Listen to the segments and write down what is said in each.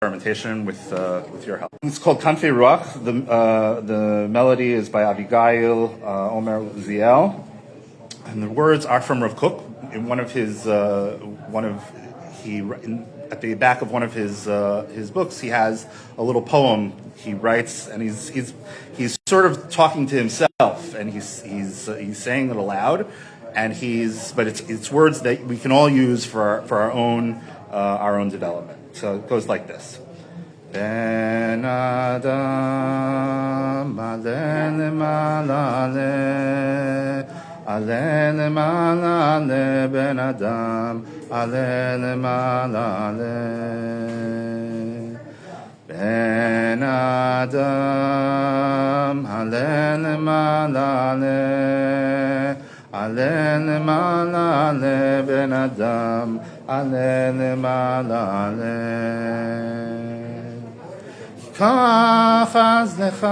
experimentation with your help. It's called Kanfei Ruach. The melody is by Abigail Omer Uziel, and the words are from Rav Kook. In at the back of one of his books, he has a little poem he writes, and he's sort of talking to himself, and he's saying it aloud, and but it's words that we can all use for our own development. So it goes like this. Ben Adam ale lemala le Ben Adam ale lemala Ben Adam ale lemala le Ben Adam ale lemala כך אז לך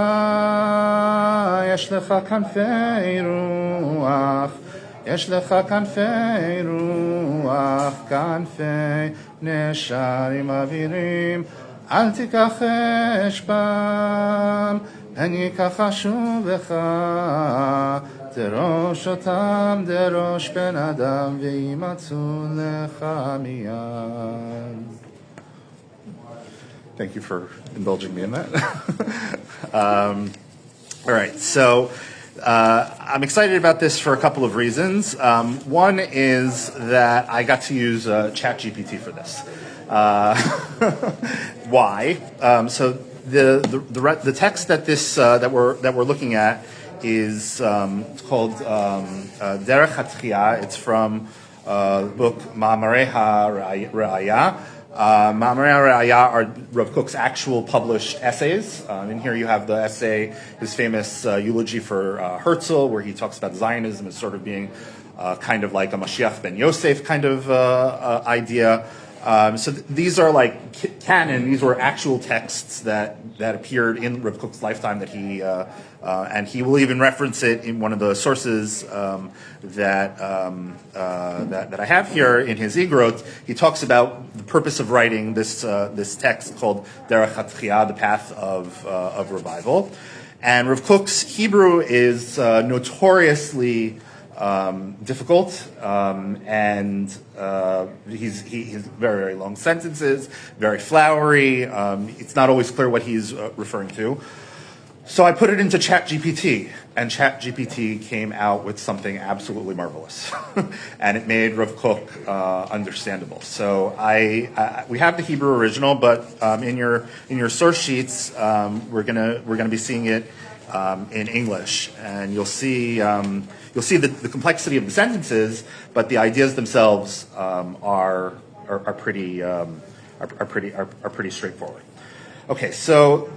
יש לך כנפי רוח, יש לך כנפי רוח, כנפי נשרים אווירים, אל תכחש בם, פן יכחשו בך, דרוש אותם דרוש בן אדם וימצאו לך מיד. Thank you for indulging me in that. All right, so I'm excited about this for a couple of reasons. One is that I got to use ChatGPT for this. Why? So the text that we're looking at is called Derech HaTchiyah. It's from the book Ma'amarei HaRe'aya. Ma'amarei HaRe'aya are Rav Kook's actual published essays. In here you have the essay, his famous eulogy for Herzl, where he talks about Zionism as sort of being kind of like a Mashiach ben Yosef kind of idea. So these are like canon. These were actual texts that appeared in Rav Kook's lifetime that he and he will even reference it in one of the sources that I have here in his Igrot. He talks about the purpose of writing this text called Derech HaTchiyah, the path of revival. And Rav Kook's Hebrew is notoriously difficult, and he's very, very long sentences, very flowery. It's not always clear what he's referring to. So I put it into ChatGPT, and ChatGPT came out with something absolutely marvelous, and it made Rav Kook understandable. So we have the Hebrew original, but in your source sheets, we're gonna be seeing it in English, and you'll see the complexity of the sentences, but the ideas themselves are pretty straightforward. Okay, so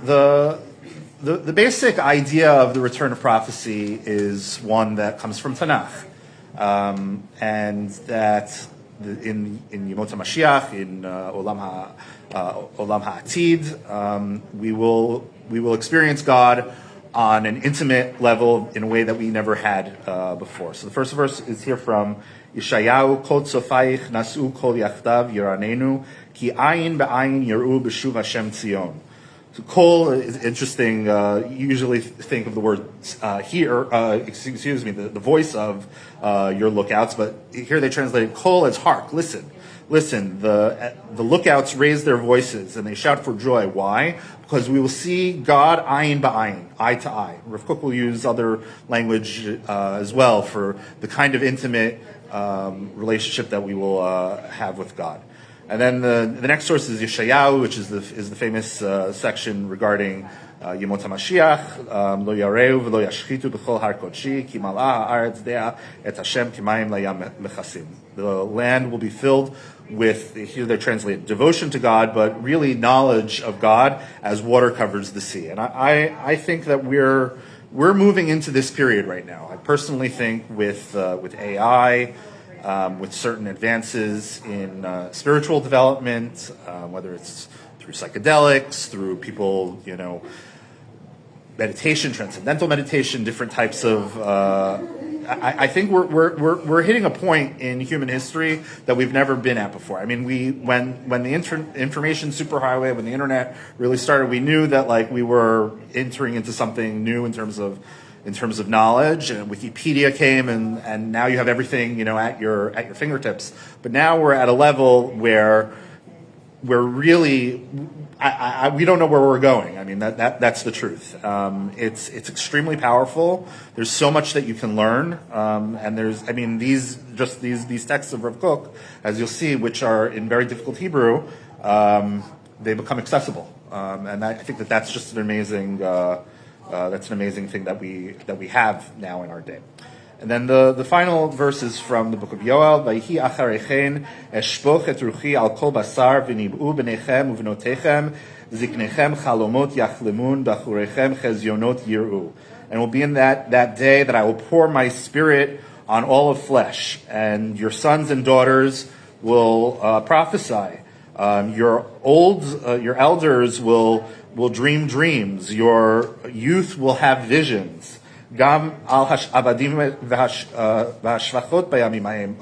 the basic idea of the return of prophecy is one that comes from Tanakh, and that in Yemot HaMashiach, in Olam HaAtid, we will experience God on an intimate level in a way that we never had before. So the first verse is here from Yeshayahu, Kol Tzofayich Nasu Kol Yachtav Yiranenu Ki Ayin Be'ayin Yeru B'Shuv Hashem Tzion. So Kol is interesting. You usually think of the word the voice of your lookouts, but here they translate Kol as hark, listen. Listen, the lookouts raise their voices and they shout for joy. Why? Because we will see God ayin ba'ayin, eye to eye. Rav Kook will use other language as well for the kind of intimate relationship that we will have with God. And then the next source is Yeshayahu, which is the famous section regarding Yemot HaMashiach, Lo yareu v'lo yashchitu b'chol har kodshi, ki mal'a ha'aretz dea et Hashem kimayim layam mechasim. The land will be filled with, here they translate devotion to God, but really knowledge of God as water covers the sea. And I think that we're moving into this period right now. I personally think with AI, with certain advances in spiritual development, whether it's through psychedelics, through people, meditation, transcendental meditation, different types of. I think we're hitting a point in human history that we've never been at before. I mean, when the information superhighway, when the internet really started, we knew that like we were entering into something new in terms of knowledge, and Wikipedia came, and now you have everything at your fingertips. But now we're at a level where we're really we don't know where we're going. I mean that's the truth. It's extremely powerful. There's so much that you can learn, and these texts of Rav Kook, as you'll see, which are in very difficult Hebrew, they become accessible, and I think that's just an amazing. That's an amazing thing that we have now in our day. And then the final verse is from the book of Yoel. Vayhi acharechen eshpoch et ruchi al kol basar v'nib'u b'nechem u'v'notechem ziknechem chalomot yachlemun bachurechem chezyonot yir'u. And it will be in that day that I will pour my spirit on all of flesh, and your sons and daughters will prophesy. Your elders will dream dreams. Your youth will have visions. Gam al abadim v'hashvachot bayamim hahem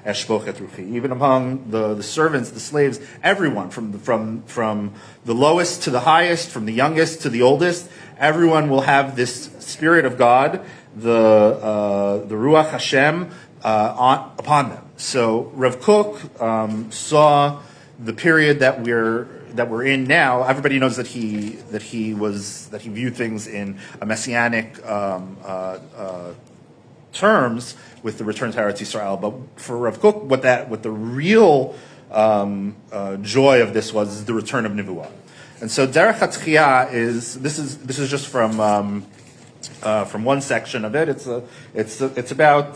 eshpoch et ruchi. Even among the servants, the slaves, everyone from the lowest to the highest, from the youngest to the oldest, everyone will have this spirit of God, the Ruach Hashem, upon them. So Rav Kook saw the period that we're in now. Everybody knows that he viewed things in a messianic terms with the return to Eretz Yisrael. But for Rav Kook, what the real joy of this was the return of Nevuah. And so Derech HaTchiyah is just from one section of it. It's about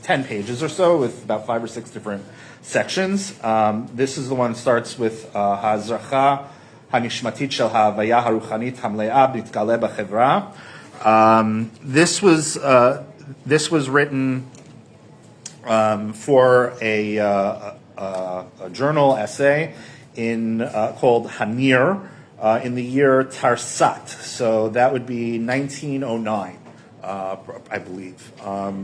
10 pages or so, with about 5 or 6 different sections. This is the one that starts with Hazracha Hanishmatit Shel Ha'avaya Haruchanit Hamle'a B'Nitkale B'Chevra. This was written for a journal essay called Hanir in the year Tarsat. So that would be 1909. I believe.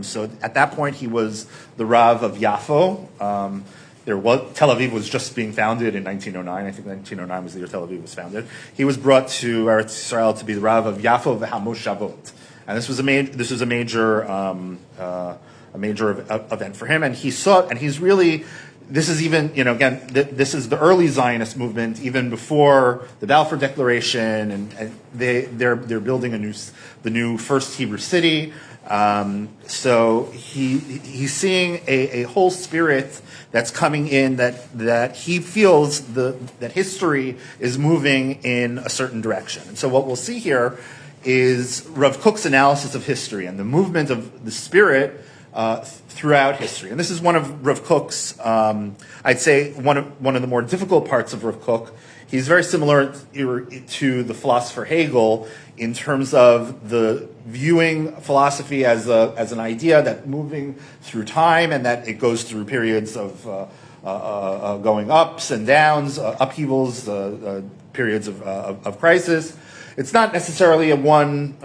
So at that point, he was the Rav of Yafo. Tel Aviv was just being founded in 1909. I think 1909 was the year Tel Aviv was founded. He was brought to Eretz Yisrael to be the Rav of Yafo v'Hamoshavot, and this was a major event for him. And he saw, and he's really. This is even, again, this is the early Zionist movement, even before the Balfour Declaration, and they're building the new first Hebrew city. So he's seeing a whole spirit that's coming in, that he feels that history is moving in a certain direction. And so what we'll see here is Rav Kook's analysis of history and the movement of the spirit throughout history. And this is one of Rav Kook's, I'd say, one of the more difficult parts of Rav Kook. He's very similar to the philosopher Hegel in terms of the viewing philosophy as an idea that moving through time, and that it goes through periods of going ups and downs, upheavals, periods of crisis. It's not necessarily a one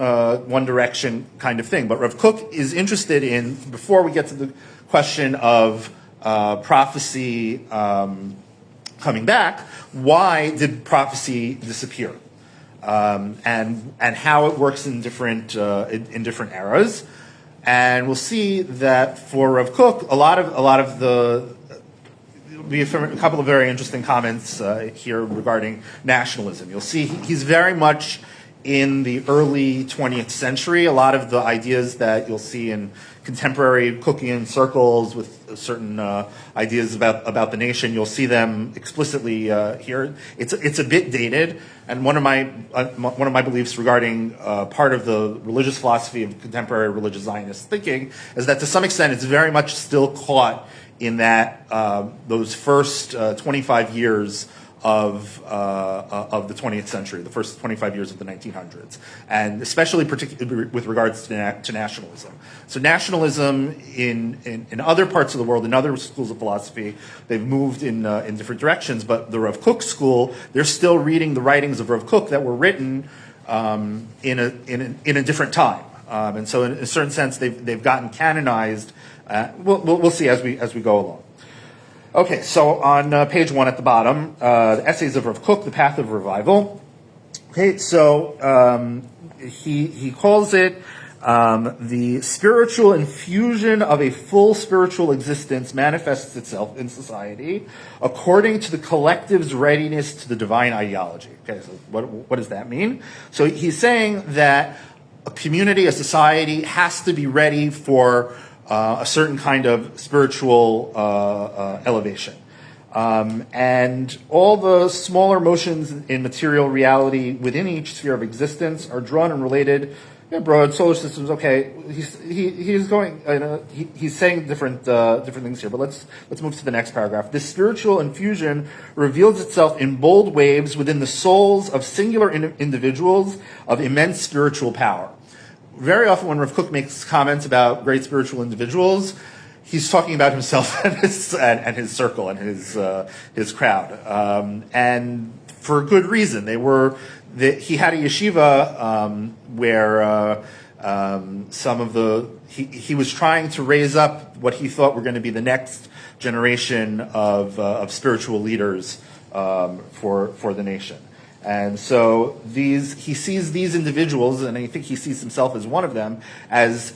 direction kind of thing, but Rav Kook is interested in, before we get to the question of prophecy coming back, why did prophecy disappear, and how it works in different eras, and we'll see that for Rav Kook, a lot of the. Be a couple of very interesting comments here regarding nationalism. You'll see he's very much in the early 20th century. A lot of the ideas that you'll see in contemporary Cookian circles with certain ideas about the nation, you'll see them explicitly here. It's a bit dated, and one of my beliefs regarding part of the religious philosophy of contemporary religious Zionist thinking is that to some extent it's very much still caught in that those first 25 years of the 20th century, the first 25 years of the 1900s, and especially particularly with regards to nationalism. So nationalism in other parts of the world, in other schools of philosophy, they've moved in different directions. But the Rav Kook school, they're still reading the writings of Rav Kook that were written in a different time. And so in a certain sense, they've gotten canonized. We'll see as we go along. Okay, so on page 1 at the bottom, the Essays of Rav Kook, The Path of Revival. Okay, so he calls it the spiritual infusion of a full spiritual existence manifests itself in society according to the collective's readiness to the divine ideology. Okay, so what does that mean? So he's saying that a community, a society, has to be ready for a certain kind of spiritual elevation. And all the smaller motions in material reality within each sphere of existence are drawn and related. Broad solar systems. Okay, he's going. He's saying different things here. But let's move to the next paragraph. This spiritual infusion reveals itself in bold waves within the souls of singular individuals of immense spiritual power. Very often, when Rav Kook makes comments about great spiritual individuals, he's talking about himself and his circle and his crowd, and for good reason. He had a yeshiva where some of he was trying to raise up what he thought were going to be the next generation of spiritual leaders for the nation. And so he sees these individuals, and I think he sees himself as one of them, as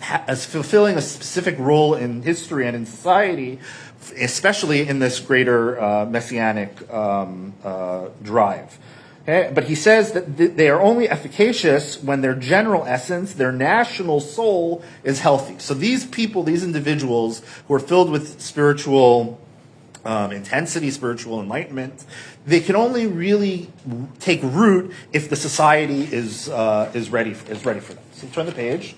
fulfilling a specific role in history and in society, especially in this greater messianic drive. Okay? But he says that they are only efficacious when their general essence, their national soul, is healthy. So these people, these individuals who are filled with spiritual intensity, spiritual enlightenment, they can only really take root if the society is ready for them. So turn the page.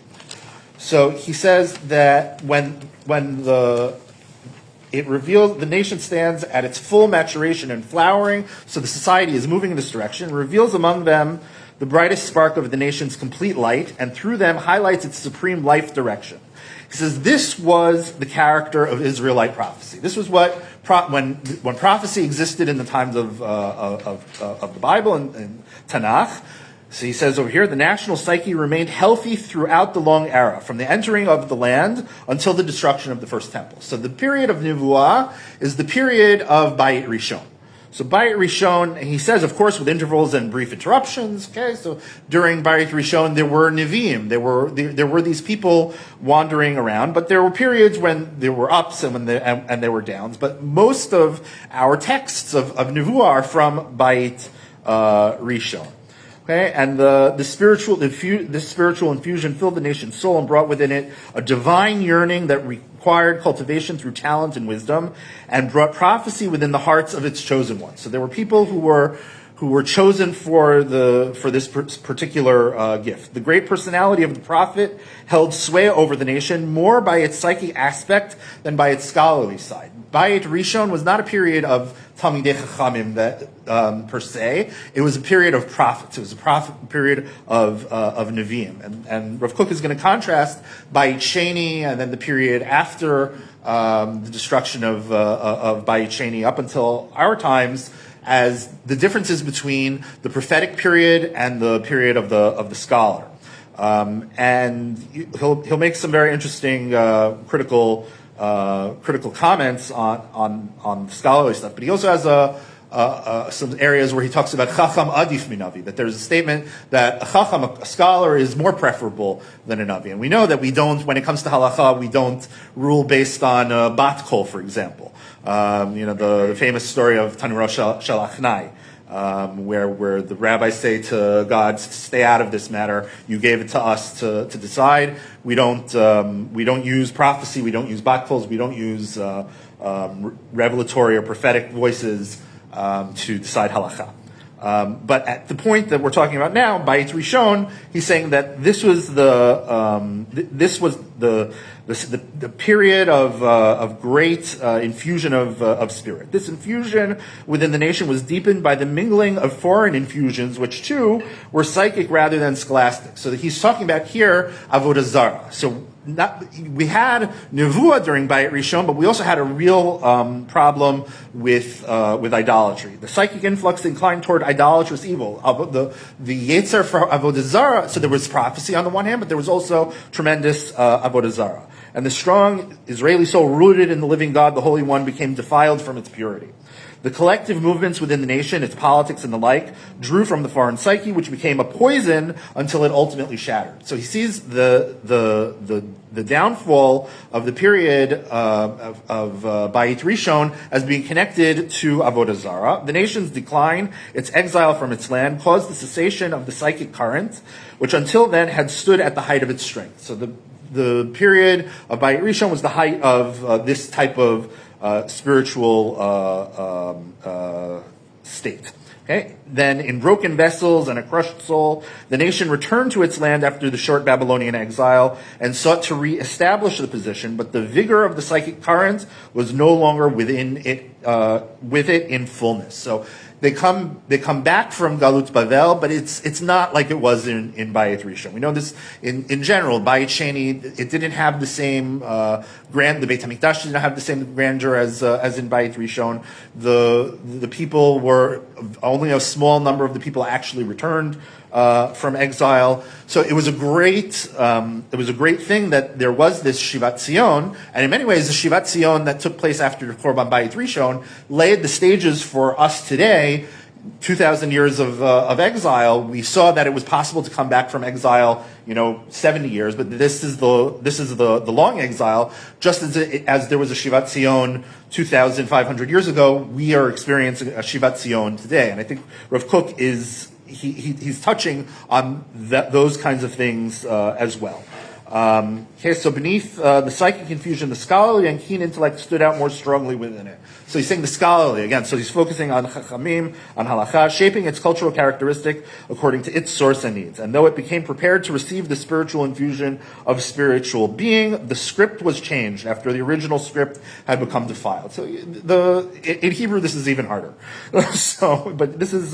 So he says that when it reveals the nation stands at its full maturation and flowering, so the society is moving in this direction, reveals among them the brightest spark of the nation's complete light, and through them highlights its supreme life direction. He says this was the character of Israelite prophecy. This was what when prophecy existed in the times of the Bible and Tanakh. So he says over here, the national psyche remained healthy throughout the long era, from the entering of the land until the destruction of the first temple. So the period of Nevuah is the period of Bayit Rishon. So Bayit Rishon, he says, of course, with intervals and brief interruptions. Okay, so during Bayit Rishon, there were Nevi'im, there were these people wandering around, but there were periods when there were ups and and there were downs. But most of our texts of Nevuah are from Bayit Rishon. Okay, and the spiritual infusion filled the nation's soul and brought within it a divine yearning that required cultivation through talent and wisdom, and brought prophecy within the hearts of its chosen ones. So there were people who were chosen for this particular gift. The great personality of the prophet held sway over the nation more by its psychic aspect than by its scholarly side. Bayit Rishon was not a period of Talmidei Chachamim per se. It was a period of prophets. It was a period of Nevi'im. And Rav Kook is going to contrast Bayit Sheni and then the period after the destruction of Bayit Sheni up until our times as the differences between the prophetic period and the period of the scholar. And he'll make some very interesting critical comments on scholarly stuff, but he also has some areas where he talks about chacham adif minavi, that there's a statement that a chacham, a scholar, is more preferable than a navi. And we know that we don't, when it comes to halacha, we don't rule based on bat kol, for example. The famous story of Tanuro Shalachnai, where the rabbis say to God, stay out of this matter. You gave it to us to decide. We don't use prophecy. We don't use bat kols. We don't use revelatory or prophetic voices to decide halakha. But at the point that we're talking about now, Bayit Rishon, he's saying that this was the period of great infusion of spirit. This infusion within the nation was deepened by the mingling of foreign infusions, which too were psychic rather than scholastic. So he's talking about here avodah zarah. So we had nevuah during Bayit Rishon, but we also had a real problem with idolatry. The psychic influx inclined toward idolatrous evil. The Yetzer for Avodah Zarah, so there was prophecy on the one hand, but there was also tremendous Avodah Zarah. And the strong Israeli soul rooted in the living God, the Holy One, became defiled from its purity. The collective movements within the nation, its politics and the like, drew from the foreign psyche, which became a poison until it ultimately shattered. So he sees the downfall of the period of Bayit Rishon as being connected to Avodah Zarah. The nation's decline, its exile from its land, caused the cessation of the psychic current, which until then had stood at the height of its strength. So the period of Bayit Rishon was the height of this type of spiritual state. Okay? Then, in broken vessels and a crushed soul, the nation returned to its land after the short Babylonian exile and sought to re-establish the position, but the vigor of the psychic current was no longer with it in fullness. So they come back from Galut Bavel, but it's not like it was in Bayit Rishon. We know this in general. Bayit Sheni, it didn't have the same the Beit Hamikdash did not have the same grandeur as in Bayit Rishon. The people were only a small number of the people actually returned from exile. So it was a great thing that there was this Shivat Zion, and in many ways the Shivat Zion that took place after the Korban Bayit Rishon laid the stages for us today. 2,000 years of exile, we saw that it was possible to come back from exile, 70 years, but this is the long exile. Just as there was a Shivat Zion 2,500 years ago, we are experiencing a Shivat Zion today, and I think Rav Kook he's touching on those kinds of things as well. Okay, so beneath the psychic confusion, the scholarly and keen intellect stood out more strongly within it. So he's saying the scholarly again. So he's focusing on chachamim, on halacha, shaping its cultural characteristic according to its source and needs. And though it became prepared to receive the spiritual infusion of spiritual being, the script was changed after the original script had become defiled. So in Hebrew, this is even harder. But this is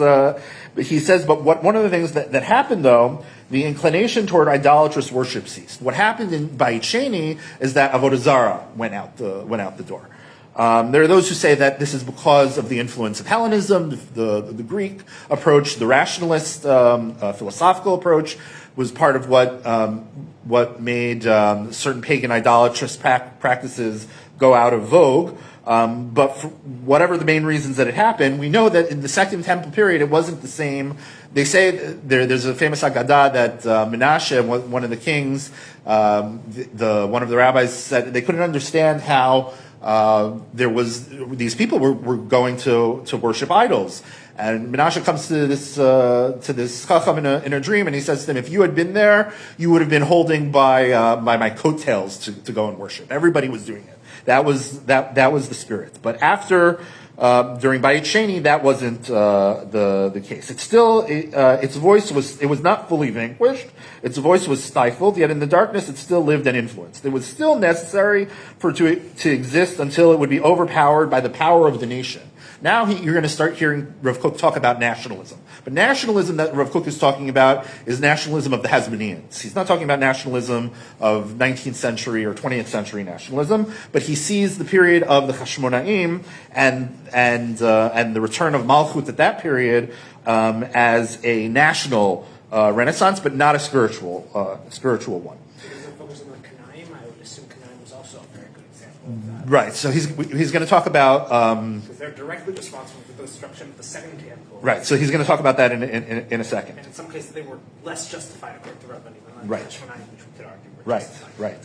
he says. But one of the things that happened though, the inclination toward idolatrous worship ceased. What happened in Bayit Sheni is that Avodah Zarah went out the door. There are those who say that this is because of the influence of Hellenism, the Greek approach, the rationalist philosophical approach was part of what made certain pagan idolatrous practices go out of vogue. But for whatever the main reasons that it happened, we know that in the Second Temple period, it wasn't the same. They say there's a famous Haggadah that Menashe, one of the kings, one of the rabbis said they couldn't understand how these people were going to worship idols. And Menashe comes to this chacham in a dream, and he says to them, "If you had been there, you would have been holding by my coattails to go and worship." Everybody was doing it. That was the spirit. But after during Bayit Sheni, that wasn't the case. It's still its voice was not fully vanquished. Its voice was stifled. Yet in the darkness, it still lived and influenced. It was still necessary for it to exist until it would be overpowered by the power of the nation. Now you're going to start hearing Rav Kook talk about nationalism. But nationalism that Rav Kook is talking about is nationalism of the Hasmoneans. He's not talking about nationalism of 19th century or 20th century nationalism, but he sees the period of the Hashmonaim and the return of Malchut at that period as a national renaissance, but not a spiritual one. Right, so he's going to talk about because they're directly responsible for the destruction of the second temple. Right, so he's going to talk about that in a second. And in some cases, they were less justified according to Rabbanim, than right, which we could argue were justified.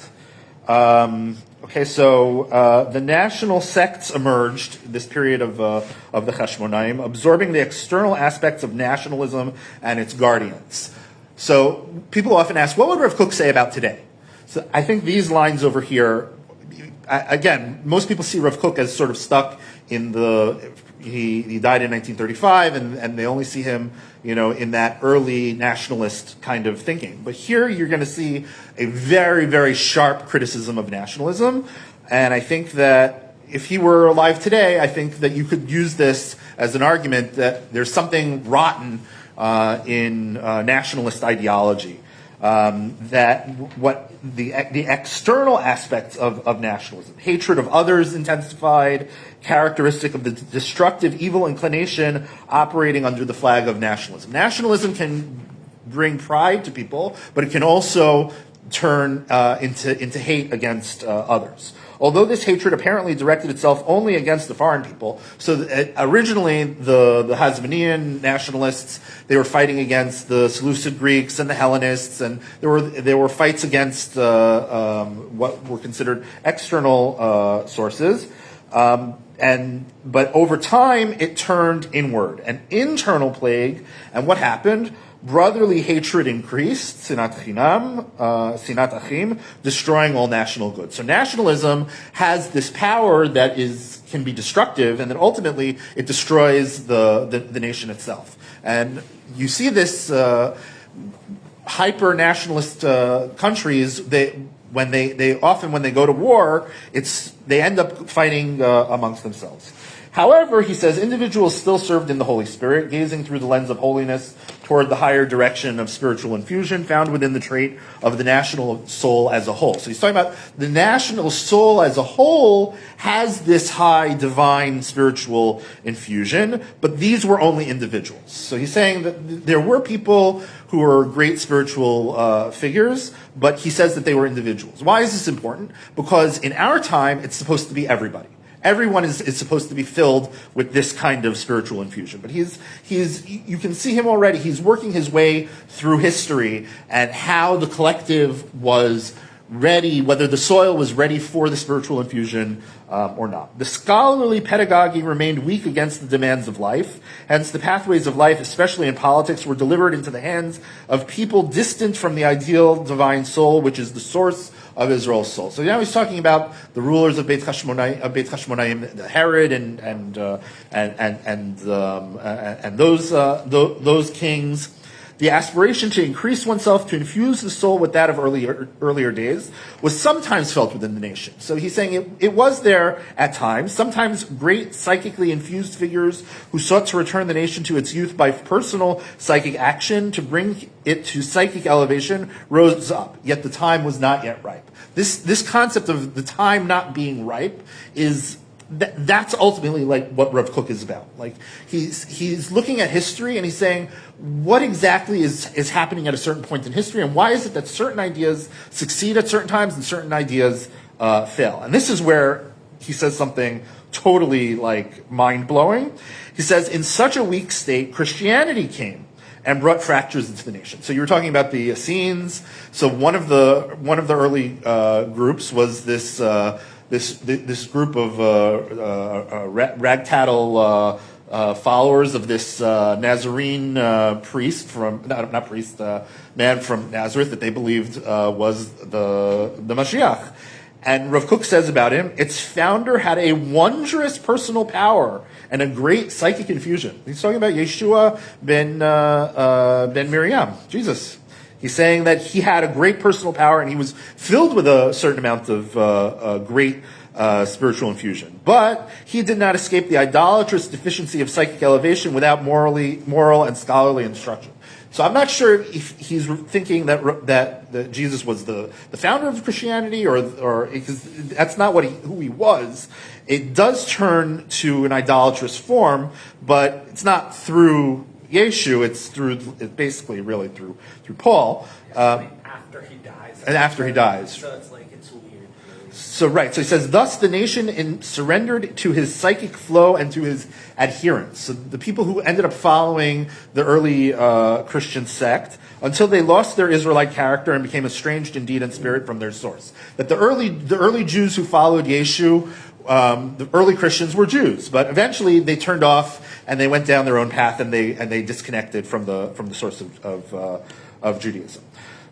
Right. Okay, so the national sects emerged this period of the Hashmonaim, absorbing the external aspects of nationalism and its guardians. So people often ask, what would Rav Kook say about today? So I think these lines over here. Again, most people see Rav Kook as sort of stuck in he died in 1935, and they only see him, in that early nationalist kind of thinking. But here you're going to see a very, very sharp criticism of nationalism, and I think that if he were alive today, I think that you could use this as an argument that there's something rotten in nationalist ideology. that what the external aspects of nationalism, hatred of others intensified, characteristic of the destructive evil inclination operating under the flag of nationalism. Nationalism can bring pride to people, but it can also turn into hate against others. Although this hatred apparently directed itself only against the foreign people, so originally the Hasmonean nationalists, they were fighting against the Seleucid Greeks and the Hellenists, and there were fights against what were considered external sources. But over time, it turned inward, an internal plague. And what happened? Brotherly hatred increased, sinat chinam, sinat achim, destroying all national goods. So nationalism has this power that can be destructive, and then ultimately it destroys the nation itself. And you see this hyper nationalist countries. When they go to war, they end up fighting amongst themselves. However, he says, individuals still served in the Holy Spirit, gazing through the lens of holiness toward the higher direction of spiritual infusion found within the trait of the national soul as a whole. So he's talking about the national soul as a whole has this high divine spiritual infusion, but these were only individuals. So he's saying that there were people who were great spiritual figures, but he says that they were individuals. Why is this important? Because in our time, it's supposed to be everybody. Everyone is supposed to be filled with this kind of spiritual infusion. But you can see him already. He's working his way through history and how the collective was ready, whether the soil was ready for the spiritual infusion or not. The scholarly pedagogy remained weak against the demands of life. Hence, the pathways of life, especially in politics, were delivered into the hands of people distant from the ideal divine soul, which is the source of Israel's soul. So now he's talking about the rulers of Beit Hashmonaim, Herod and those kings. The aspiration to increase oneself, to infuse the soul with that of earlier days, was sometimes felt within the nation. So he's saying it was there at times. Sometimes great psychically infused figures who sought to return the nation to its youth by personal psychic action to bring it to psychic elevation rose up. Yet the time was not yet ripe. This concept of the time not being ripe is that's ultimately like what Rav Kook is about. Like he's looking at history and he's saying what exactly is happening at a certain point in history, and why is it that certain ideas succeed at certain times and certain ideas fail. And this is where he says something totally like mind-blowing. He says, in such a weak state, Christianity came and brought fractures into the nation. So you were talking about the Essenes. So one of the early groups was this group of ragtattle followers of this Nazarene priest man from Nazareth that they believed was the Mashiach. And Rav Kook says about him, its founder had a wondrous personal power and a great psychic infusion. He's talking about Yeshua ben Miriam, Jesus. He's saying that he had a great personal power and he was filled with a certain amount of great spiritual infusion. But he did not escape the idolatrous deficiency of psychic elevation without moral and scholarly instruction. So I'm not sure if he's thinking that Jesus was the founder of Christianity, or because that's not who he was. It does turn to an idolatrous form, but it's not through Yeshu. It's basically really through Paul. After he dies. And after he dies. So it's like it's weird. So he says, thus the nation surrendered to his psychic flow and to his adherents. So the people who ended up following the early Christian sect until they lost their Israelite character and became estranged in deed and spirit from their source. That the early Jews who followed Yeshu, the early Christians were Jews, but eventually they turned off and they went down their own path and they disconnected from the source of Judaism.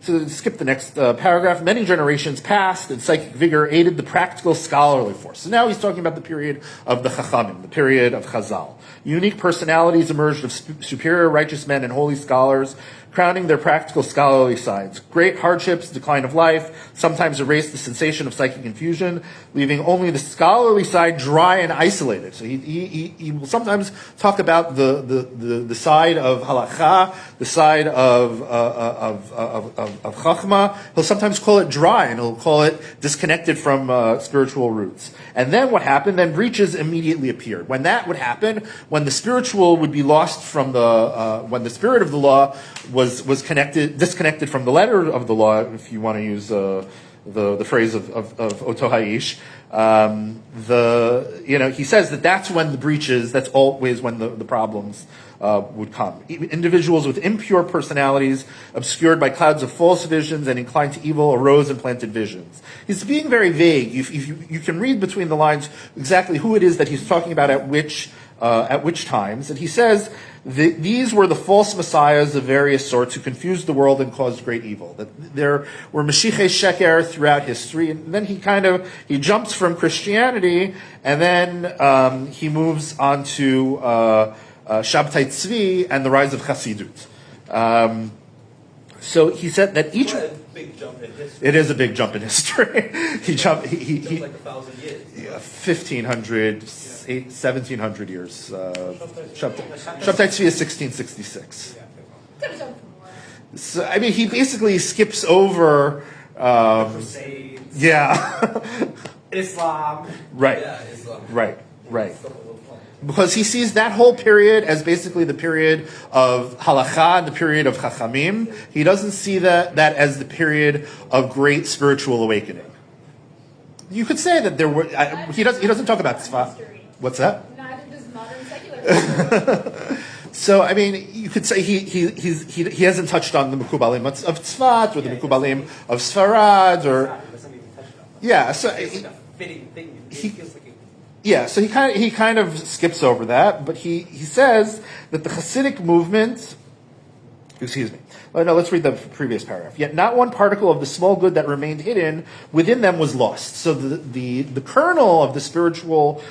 So skip the next paragraph. Many generations passed, and psychic vigor aided the practical scholarly force. So now he's talking about the period of the Chachamim, the period of Chazal. Unique personalities emerged of superior righteous men and holy scholars, crowning their practical scholarly sides. Great hardships, decline of life, sometimes erased the sensation of psychic infusion, leaving only the scholarly side dry and isolated. So he will sometimes talk about the side of halakha, the side of of Chachma. He'll sometimes call it dry, and he'll call it disconnected from spiritual roots. And then what happened? Then breaches immediately appeared. When that would happen, when the spiritual would be lost from when the spirit of the law was disconnected from the letter of the law, if you want to use the phrase of Oto Haish, he says that's when the breaches, that's always when the problems would come. Individuals with impure personalities, obscured by clouds of false visions and inclined to evil, arose and planted visions. He's being very vague. You can read between the lines exactly who it is that he's talking about at which times. And he says these were the false messiahs of various sorts who confused the world and caused great evil. That there were Mashiachei Sheker throughout history, and then he jumps from Christianity, and then he moves on to Shabtai Tzvi and the rise of Chassidut. So he said that each. What a big jump in history. It is a big jump in history. He jumped. He like 1,000 years. Yeah, 1,500, 1,700 years. Shabtai Tzvi is 1666. So I mean, he basically skips over. Crusades, Yeah. Islam. Right. Yeah, Islam. Right. Because he sees that whole period as basically the period of halacha and the period of chachamim. He doesn't see that as the period of great spiritual awakening. You could say that there were. He doesn't talk about tzfat. What's that? Neither does modern secular. So I mean, you could say he hasn't touched on the Mekubalim of Tzfat or the Mekubalim of Sfarad or He doesn't even touch it. yeah. So It's like a fitting thing. It feels like yeah, so he kind of skips over that, but he says that the Hasidic movement. Excuse me. No, let's read the previous paragraph. Yet not one particle of the small good that remained hidden within them was lost. So the kernel of the spiritual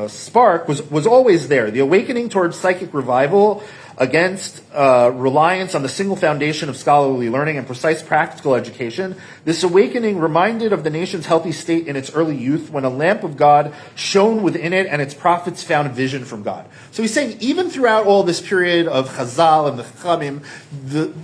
spark was always there. The awakening towards psychic revival against reliance on the single foundation of scholarly learning and precise practical education. This awakening reminded of the nation's healthy state in its early youth when a lamp of God shone within it and its prophets found vision from God. So he's saying even throughout all this period of Chazal and the Chachamim,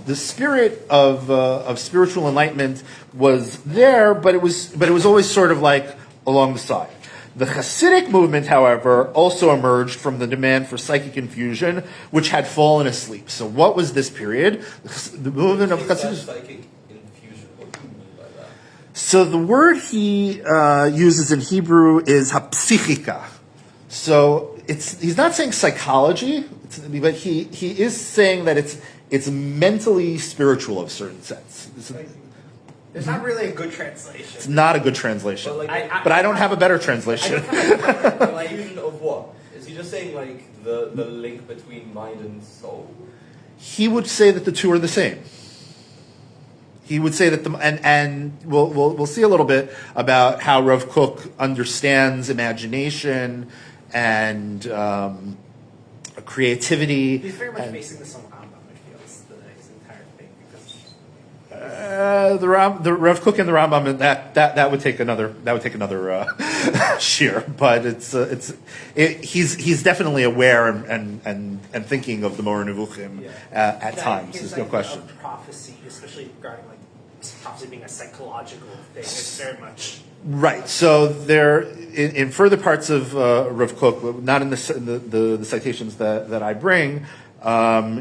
the spirit of spiritual enlightenment was there, but it was always sort of like along the side. The Hasidic movement, however, also emerged from the demand for psychic infusion, which had fallen asleep. So what was this period? The movement of Hasidus. Psychic infusion. What do you mean by that? So the word he uses in Hebrew is hapsichika. So he's not saying psychology, but he is saying that it's mentally spiritual of a certain sense. There's not really a good translation. It's not a good translation. But, But I don't have a better translation. Infusion of what? Is he just saying like the link between mind and soul? He would say that the two are the same. He would say that and we'll see a little bit about how Rav Kook understands imagination and creativity. He's very much basing this on Rambam, it feels, his entire thing. Because The Rav Kook and the Rambam, that would take another shear, but he's definitely aware and thinking of the Moreh Nevuchim at times. There's no question. Of prophecy, especially regarding like prophecy being a psychological thing, it's very much Right. So there, in further parts of Rav Kook, not in the citations that I bring,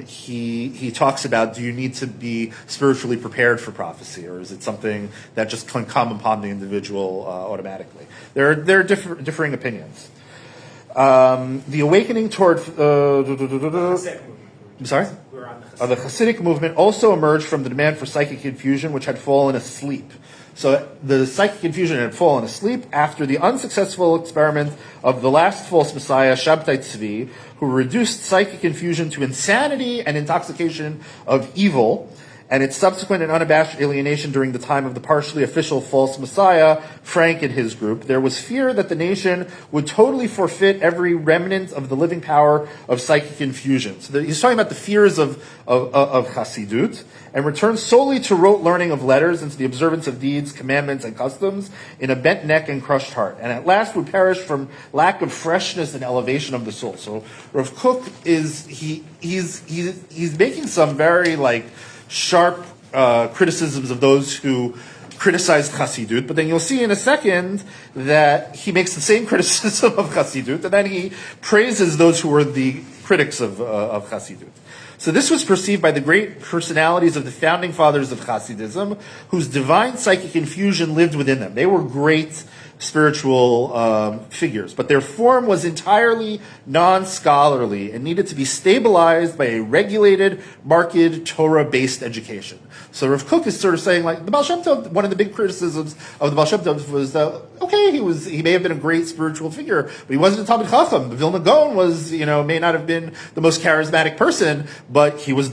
he talks about, do you need to be spiritually prepared for prophecy, or is it something that just can come upon the individual automatically? There are differing opinions. The awakening toward I'm sorry? we're on the The Hasidic movement also emerged from the demand for psychic infusion, which had fallen asleep. So the psychic infusion had fallen asleep after the unsuccessful experiment of the last false messiah, Shabtai Tzvi, who reduced psychic infusion to insanity and intoxication of evil, and its subsequent and unabashed alienation during the time of the partially official false messiah, Frank and his group. There was fear that the nation would totally forfeit every remnant of the living power of psychic infusion. So he's talking about the fears of Chassidut, and return solely to rote learning of letters and to the observance of deeds, commandments, and customs in a bent neck and crushed heart, and at last would perish from lack of freshness and elevation of the soul. So Rav Kook he's making some very sharp criticisms of those who criticized Chassidut, but then you'll see in a second that he makes the same criticism of Chassidut, and then he praises those who were the critics of Chassidut. So this was perceived by the great personalities of the founding fathers of Hasidism, whose divine psychic infusion lived within them. They were great spiritual figures, but their form was entirely non-scholarly and needed to be stabilized by a regulated, marked, Torah-based education. So Rav Kook is sort of saying, like, the Baal Shem Tov, one of the big criticisms of the Baal Shem Tov was that, okay, he may have been a great spiritual figure, but he wasn't a Talmid Chacham. The Vilna Gaon was, may not have been the most charismatic person, but he was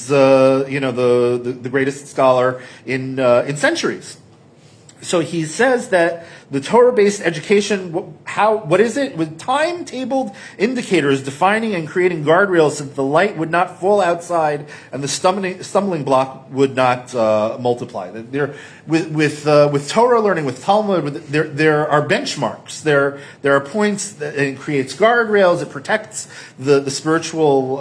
the greatest scholar in centuries. So he says that the Torah-based education, what is it? With time-tabled indicators defining and creating guardrails so that the light would not fall outside and the stumbling block would not multiply. With Torah learning, with Talmud, there are benchmarks. There are points that it creates guardrails. It protects the spiritual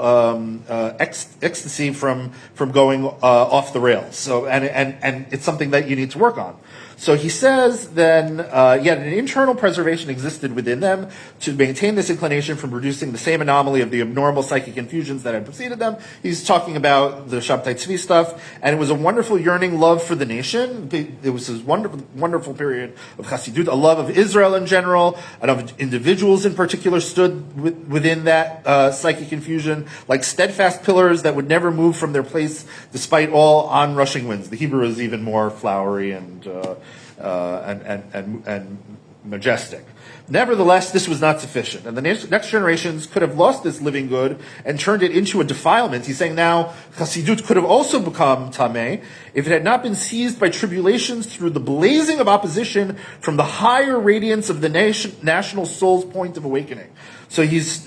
ecstasy from going off the rails. So and it's something that you need to work on. So he says then, yet an internal preservation existed within them to maintain this inclination from producing the same anomaly of the abnormal psychic infusions that had preceded them. He's talking about the Shabtai Tzvi stuff, and it was a wonderful yearning love for the nation. It was this wonderful period of Chassidut, a love of Israel in general, and of individuals in particular stood within that psychic infusion, like steadfast pillars that would never move from their place despite all onrushing winds. The Hebrew is even more flowery and majestic. Nevertheless, this was not sufficient, and the next generations could have lost this living good and turned it into a defilement. He's saying now Chassidut could have also become tameh if it had not been seized by tribulations through the blazing of opposition from the higher radiance of the national soul's point of awakening. So he's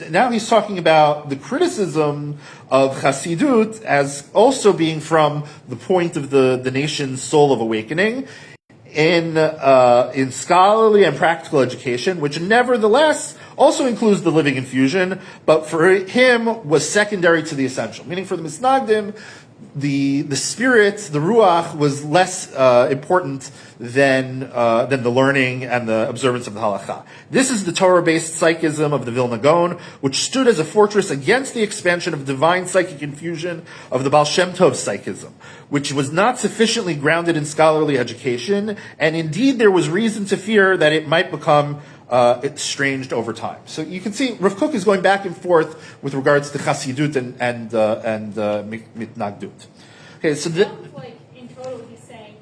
talking about the criticism of Chassidut as also being from the point of the nation's soul of awakening in scholarly and practical education, which nevertheless also includes the living infusion, but for him was secondary to the essential. Meaning for the Misnagdim, the spirit, the ruach, was less important than the learning and the observance of the halacha. This is the Torah-based psychism of the Vilna Gaon, which stood as a fortress against the expansion of divine psychic infusion of the Baal Shem Tov psychism, which was not sufficiently grounded in scholarly education, and indeed there was reason to fear that it might become estranged over time. So you can see Rav Kook is going back and forth with regards to Chassidut and Mitnagdut. Okay, so Sounds like in total he's saying,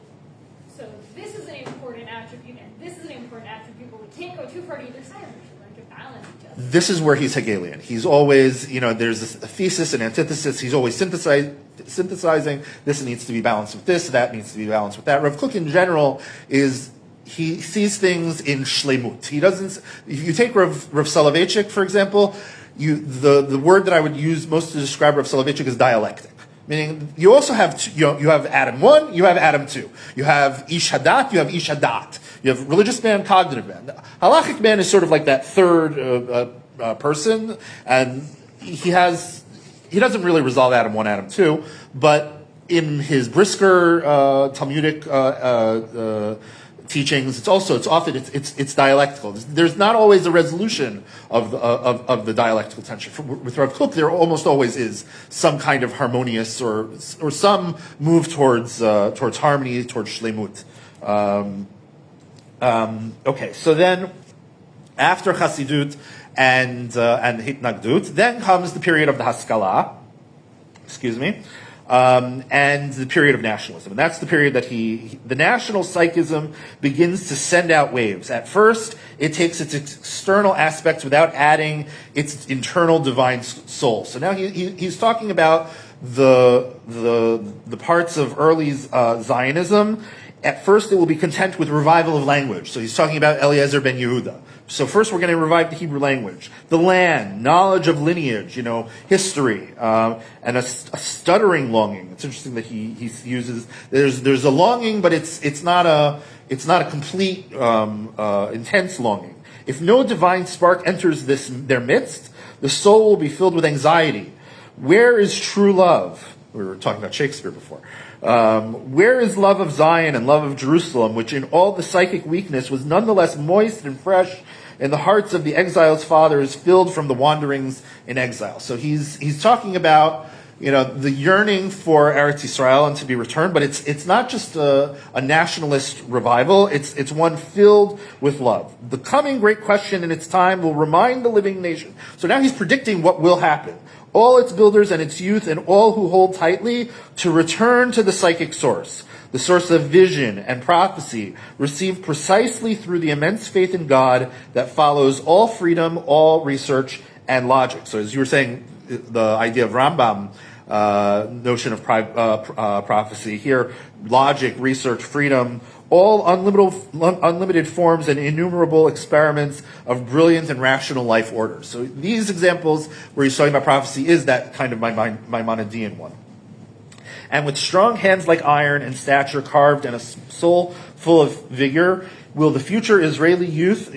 so this is an important attribute and this is an important attribute, but we can't go too far to either side. We should learn to balance each other. this is where he's Hegelian. He's always, there's a thesis and antithesis. He's always synthesizing. This needs to be balanced with this. That needs to be balanced with that. Rav Kook in general he sees things in shlemut. He doesn't. If you take Rav Soloveitchik, for example, the word that I would use most to describe Rav Soloveitchik is dialectic. Meaning, you also have you have Adam 1, you have Adam 2. You have Ish Hadat, you have Ish Hadat. You have religious man, cognitive man. Halachic man is sort of like that third person, and he doesn't really resolve Adam 1, Adam 2, but in his Brisker Talmudic teachings, it's often dialectical. There's not always a resolution of the dialectical tension. With Rav Kook, there almost always is some kind of harmonious or some move towards harmony, towards shlemut. Okay, so then after Chassidut and Hitnagdut, then comes the period of the Haskalah. And the period of nationalism. And that's the period that the national psychism begins to send out waves. At first, it takes its external aspects without adding its internal divine soul. So now he's talking about the parts of early Zionism. At first, it will be content with revival of language. So he's talking about Eliezer ben Yehuda. So first, we're going to revive the Hebrew language, the land, knowledge of lineage, history, and a stuttering longing. It's interesting that he uses there's a longing, but it's not a complete intense longing. If no divine spark enters their midst, the soul will be filled with anxiety. Where is true love? We were talking about Shakespeare before. Where is love of Zion and love of Jerusalem, which in all the psychic weakness was nonetheless moist and fresh in the hearts of the exiles' fathers, filled from the wanderings in exile? So he's talking about, the yearning for Eretz Yisrael and to be returned, but it's not just a nationalist revival. It's one filled with love. The coming great question in its time will remind the living nation. So now he's predicting what will happen. All its builders and its youth and all who hold tightly to return to the psychic source, the source of vision and prophecy, received precisely through the immense faith in God that follows all freedom, all research, and logic. So as you were saying, the idea of Rambam, notion of prophecy here, logic, research, freedom, all unlimited forms and innumerable experiments of brilliant and rational life orders. So these examples where he's talking about prophecy is that kind of Maimonidean one. And with strong hands like iron and stature carved and a soul full of vigor, will the future Israeli youth,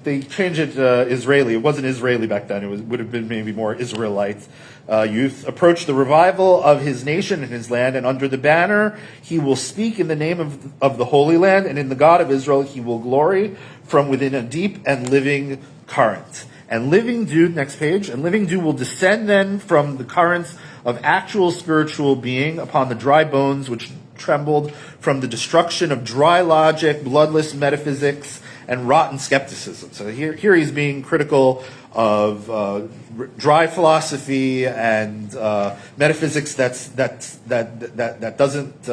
they changed it Israeli, it wasn't Israeli back then, would have been maybe more Israelite youth, approach the revival of his nation and his land, and under the banner he will speak in the name of the Holy Land, and in the God of Israel he will glory from within a deep and living current. And living dew, next page, and living dew will descend then from the currents of actual spiritual being upon the dry bones which trembled from the destruction of dry logic, bloodless metaphysics, and rotten skepticism. So here he's being critical of dry philosophy and metaphysics that doesn't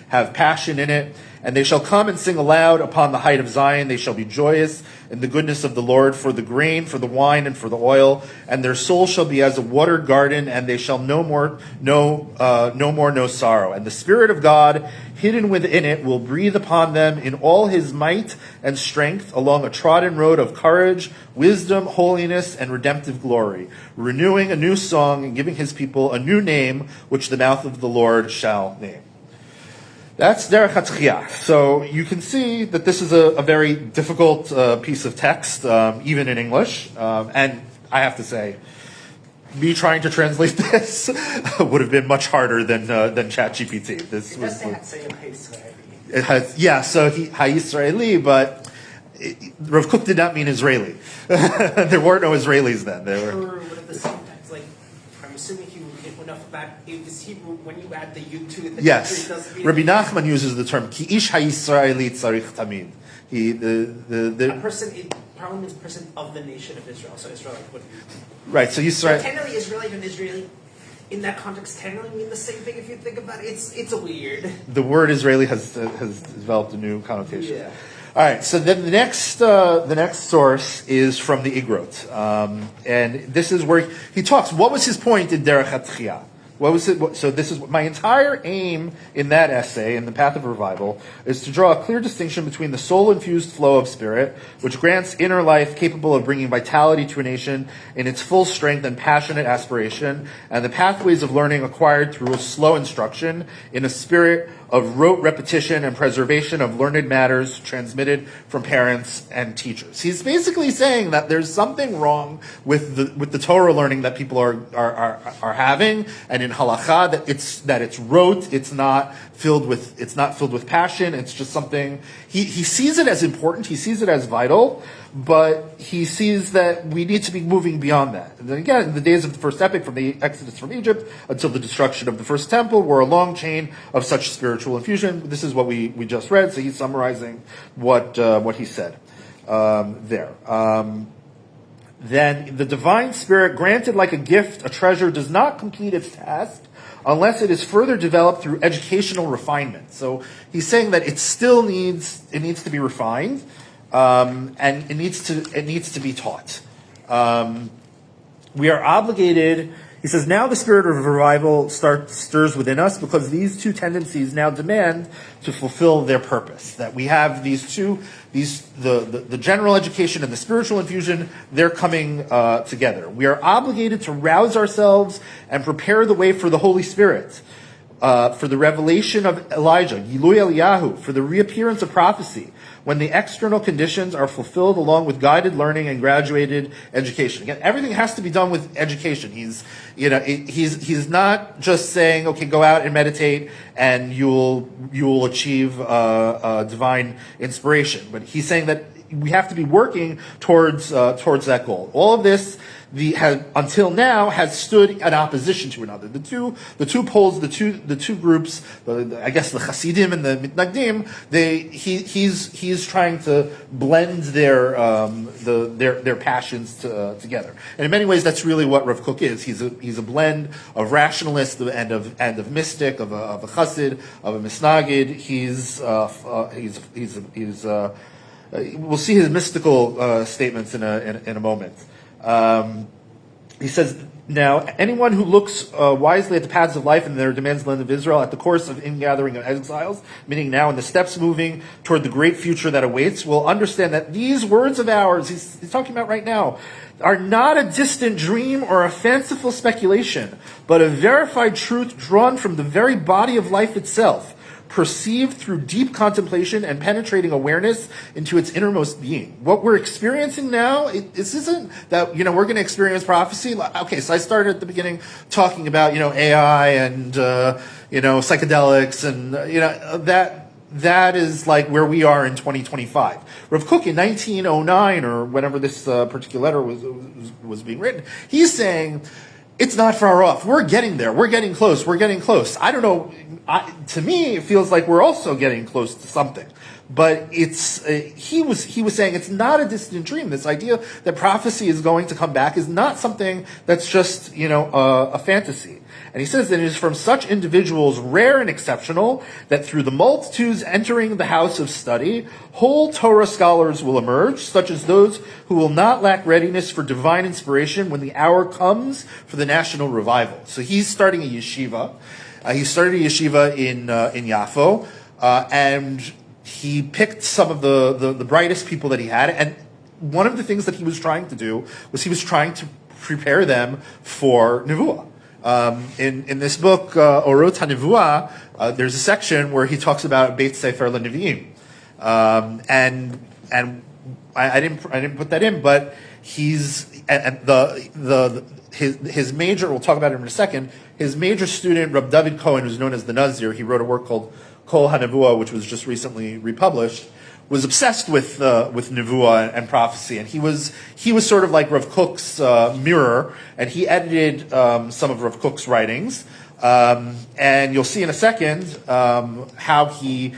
have passion in it. And they shall come and sing aloud upon the height of Zion. They shall be joyous in the goodness of the Lord, for the grain, for the wine, and for the oil. And their soul shall be as a watered garden, and they shall no more know sorrow. And the Spirit of God, hidden within it, will breathe upon them in all his might and strength, along a trodden road of courage, wisdom, holiness, and redemptive glory, renewing a new song and giving his people a new name, which the mouth of the Lord shall name. That's Derech HaTchiyah. So you can see that this is a very difficult piece of text, even in English. And I have to say, me trying to translate this would have been much harder than ChatGPT. This It was. does say Israeli. It has, yeah. So Ha-Yisraeli, but Rav Kook did not mean Israeli. There were no Israelis then. There were. Or would have the syntax, like, I'm assuming he would enough back. Is Hebrew when you add the yud to it? Yes, it does mean Rabbi Nachman uses the term ki ish ha-Yisraeli tzarich tamid. a person. It probably means person of the nation of Israel. So Israelite would be Right. So Yisrael. technically Israelite and Israeli. In that context, technically mean the same thing if you think about it. It's a weird. The word Israeli has developed a new connotation. Yeah. All right. So then the next source is from the Igrot, and this is where he talks. What was his point in Derech HaTchiyah? What was it? So this is my entire aim in that essay, in the Path of Revival, is to draw a clear distinction between the soul-infused flow of spirit, which grants inner life capable of bringing vitality to a nation in its full strength and passionate aspiration, and the pathways of learning acquired through a slow instruction in a spirit of rote repetition and preservation of learned matters transmitted from parents and teachers. He's basically saying that there's something wrong with the Torah learning that people are having, and in halakha that it's rote, it's not filled with passion. It's just something he sees it as important, he sees it as vital, but he sees that we need to be moving beyond that. And then again, in the days of the first epic, from the Exodus from Egypt until the destruction of the first temple, were a long chain of such spiritual infusion. This is what we just read, so he's summarizing what he said there. Then the divine spirit, granted like a gift, a treasure, does not complete its task unless it is further developed through educational refinement. So he's saying that it still needs to be refined. And it needs to be taught. We are obligated. He says, now the spirit of revival stirs within us because these two tendencies now demand to fulfill their purpose. That we have the general education and the spiritual infusion, they're coming together. We are obligated to rouse ourselves and prepare the way for the Holy Spirit. for the revelation of Elijah, Gilui Eliyahu, for the reappearance of prophecy, when the external conditions are fulfilled along with guided learning and graduated education. Again, everything has to be done with education. He's not just saying, okay, go out and meditate and you'll achieve divine inspiration. But he's saying that we have to be working towards that goal. All of this, until now, has stood in opposition to another. The two poles, the two groups, I guess the Hasidim and the Mitnagdim, he's trying to blend their passions together. And in many ways, that's really what Rav Kook is. He's a blend of rationalist and of mystic, of a Chassid, of a Misnagid. We'll see his mystical statements in a moment. He says, now, anyone who looks wisely at the paths of life and their demands of the land of Israel, at the course of ingathering of exiles, meaning now in the steps moving toward the great future that awaits, will understand that these words of ours, he's talking about right now, are not a distant dream or a fanciful speculation, but a verified truth drawn from the very body of life itself, perceived through deep contemplation and penetrating awareness into its innermost being. What we're experiencing now, this isn't that, we're going to experience prophecy. Okay, so I started at the beginning talking about, AI and, psychedelics and, that is like where we are in 2025. Rav Kook in 1909, or whenever this particular letter was being written, he's saying, it's not far off. We're getting there. We're getting close. We're getting close. I don't know. To me, it feels like we're also getting close to something. But it's he was saying it's not a distant dream. This idea that prophecy is going to come back is not something that's just a fantasy. And he says that it is from such individuals rare and exceptional that through the multitudes entering the house of study, whole Torah scholars will emerge, such as those who will not lack readiness for divine inspiration when the hour comes for the national revival. So he's starting a yeshiva. He started a yeshiva in Yafo, and he picked some of the brightest people that he had. And one of the things that he was trying to do was he was trying to prepare them for Nevuah. In this book, Orot HaNevuah, there's a section where he talks about Beit Sefer LaNevi'im. And I didn't put that in, but his major, we'll talk about it in a second, his major student, Rab David Cohen, who's known as the Nazir, he wrote a work called Kol HaNevuah, which was just recently republished, was obsessed with Nevuah and prophecy, and he was sort of like Rav Kook's mirror, and he edited some of Rav Kook's writings, and you'll see in a second how he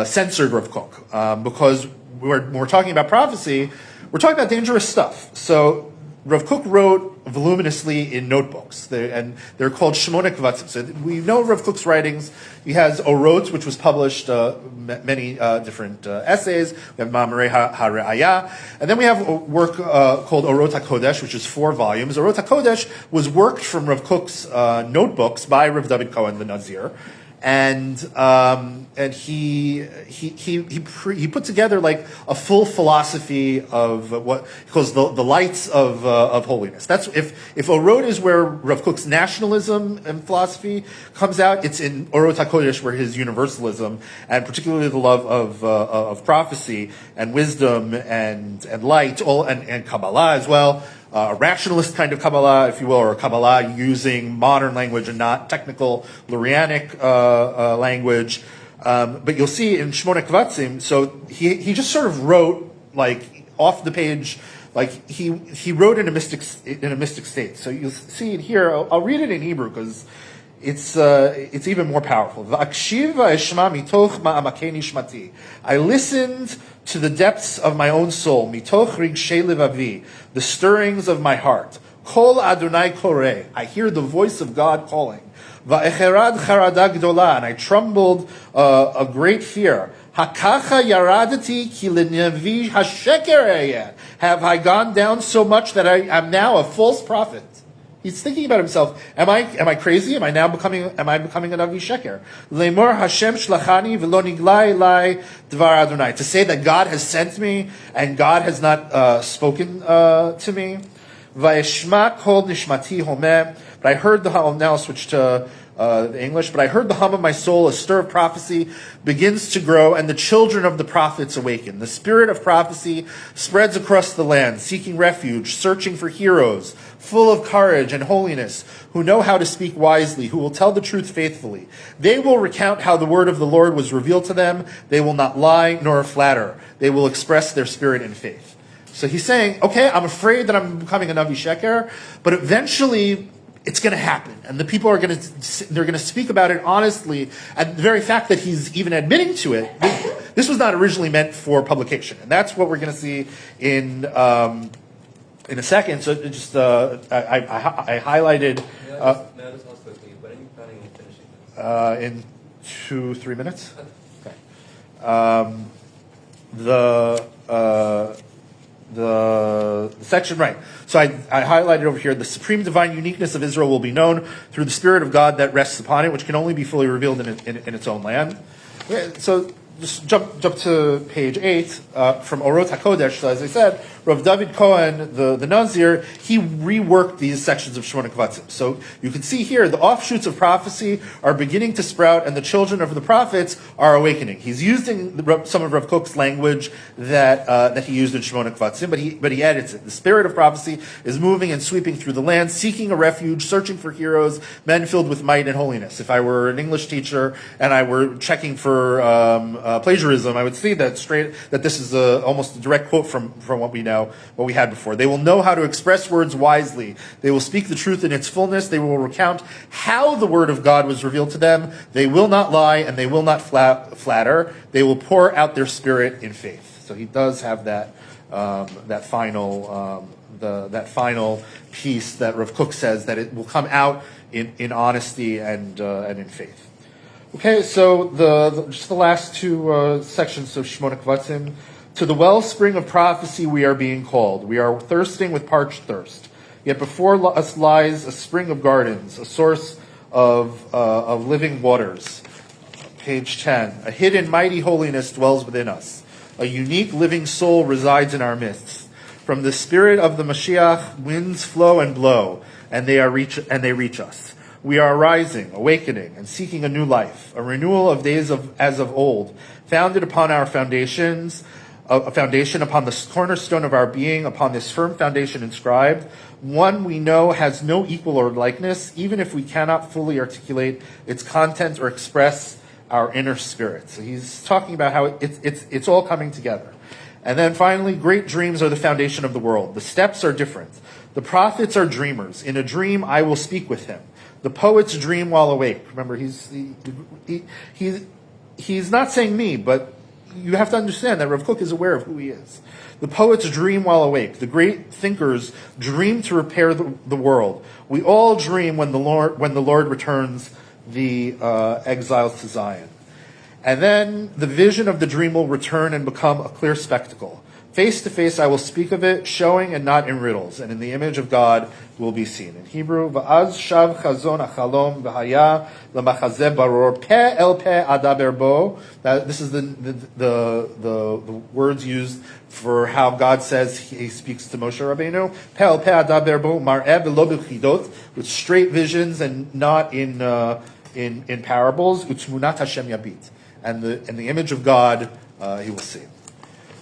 censored Rav Kook, because when we're talking about prophecy, we're talking about dangerous stuff. So Rav Kook wrote voluminously in notebooks, and they're called Shmona Kvatzim. So we know Rav Kook's writings. He has Orot, which was published, many different essays. We have Ma'amarei HaRe'aya. And then we have a work called Orot HaKodesh, which is 4 volumes. Orot HaKodesh was worked from Rav Kook's notebooks by Rav David Cohen, the Nazir. And he put together like a full philosophy of what he calls the lights of holiness. That's if Orot is where Rav Kook's nationalism and philosophy comes out, it's in Orot HaKodesh where his universalism and particularly the love of prophecy and wisdom and light, and Kabbalah as well. A rationalist kind of Kabbalah, if you will, or a Kabbalah using modern language and not technical Lurianic language. But you'll see in Shmona Kvatzim, so he just sort of wrote like off the page, like he wrote in a mystic state. So you'll see it here. I'll read it in Hebrew because it's even more powerful. I listened to the depths of my own soul, mitoch rigshe levavi, the stirrings of my heart. Kol Adonai koreh, I hear the voice of God calling. Va'echerad charada gdola, and I trembled a great fear. Hakacha yaradati ki lenevi hasheker, have I gone down so much that I am now a false prophet? He's thinking about himself. Am I crazy? Am I becoming a Navi Sheker? Lemor Hashem shlachani v'lo nigla elai dvar Adonai. To say that God has sent me and God has not spoken to me. Vayeshma kol nishmati homeh. But But I heard the hum. Now I'll switch to the English. But I heard the hum of my soul. A stir of prophecy begins to grow, and the children of the prophets awaken. The spirit of prophecy spreads across the land, seeking refuge, searching for heroes, full of courage and holiness, who know how to speak wisely, who will tell the truth faithfully. They will recount how the word of the Lord was revealed to them. They will not lie nor flatter. They will express their spirit in faith. So he's saying, okay, I'm afraid that I'm becoming a Navi Sheker, but eventually it's going to happen. And the people are they're going to speak about it honestly. And the very fact that he's even admitting to it, this was not originally meant for publication. And that's what we're going to see in a second. So it just, I highlighted. May I just ask quickly, when are you planning on finishing this? In 2-3 minutes. Okay. The section, right. So I highlighted over here, the supreme divine uniqueness of Israel will be known through the Spirit of God that rests upon it, which can only be fully revealed in its own land. Okay, so just jump to page 8 from Orot HaKodesh. So as I said, Rav David Cohen, the Nazir, he reworked these sections of Shemona Kvatzim. So you can see here, the offshoots of prophecy are beginning to sprout, and the children of the prophets are awakening. He's using some of Rav Kook's language that he used in Shemona Kvatzim, but he edits it. The spirit of prophecy is moving and sweeping through the land, seeking a refuge, searching for heroes, men filled with might and holiness. If I were an English teacher and I were checking for plagiarism, I would see that this is almost a direct quote from what we had before. They will know how to express words wisely. They will speak the truth in its fullness. They will recount how the word of God was revealed to them. They will not lie and they will not flatter. They will pour out their spirit in faith. So he does have that final piece that Rav Kook says that it will come out in honesty and in faith. Okay, so just the last two sections of Shemona Kvatzim. To the wellspring of prophecy we are being called. We are thirsting with parched thirst. Yet before us lies a spring of gardens, a source of living waters. Page 10. A hidden mighty holiness dwells within us. A unique living soul resides in our midst. From the spirit of the Mashiach, winds flow and blow, and they reach us. We are arising, awakening, and seeking a new life, a renewal of days as of old, founded upon our foundations, a foundation upon the cornerstone of our being, upon this firm foundation inscribed, one we know has no equal or likeness, even if we cannot fully articulate its content or express our inner spirit. So he's talking about how it's all coming together. And then finally, great dreams are the foundation of the world. The steps are different. The prophets are dreamers. In a dream, I will speak with him. The poets dream while awake. Remember, he's not saying me, but you have to understand that Rav Kook is aware of who he is. The poets dream while awake. The great thinkers dream to repair the world. We all dream when the Lord returns the exiles to Zion. And then the vision of the dream will return and become a clear spectacle. Face to face I will speak of it, showing and not in riddles, and in the image of God will be seen. In Hebrew, Va'az shav chazon achalom v'haya l'machazeh baror pe el pe adaber bo. This is the words used for how God says he speaks to Moshe Rabbeinu. Pe el pe adaber bo mar'eh v'lo b'chidot, with straight visions and not in parables. U'tmunat Hashem yabit, and the image of God he will see.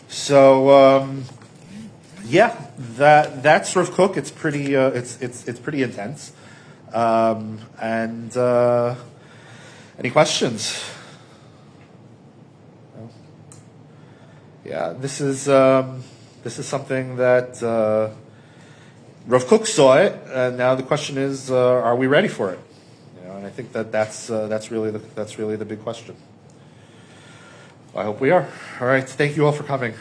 So that's Rav Kook. It's pretty it's pretty intense. And any questions? No? Yeah, this is something that Rav Kook saw it, and now the question is, are we ready for it? And I think that's really the big question. I hope we are. All right. Thank you all for coming.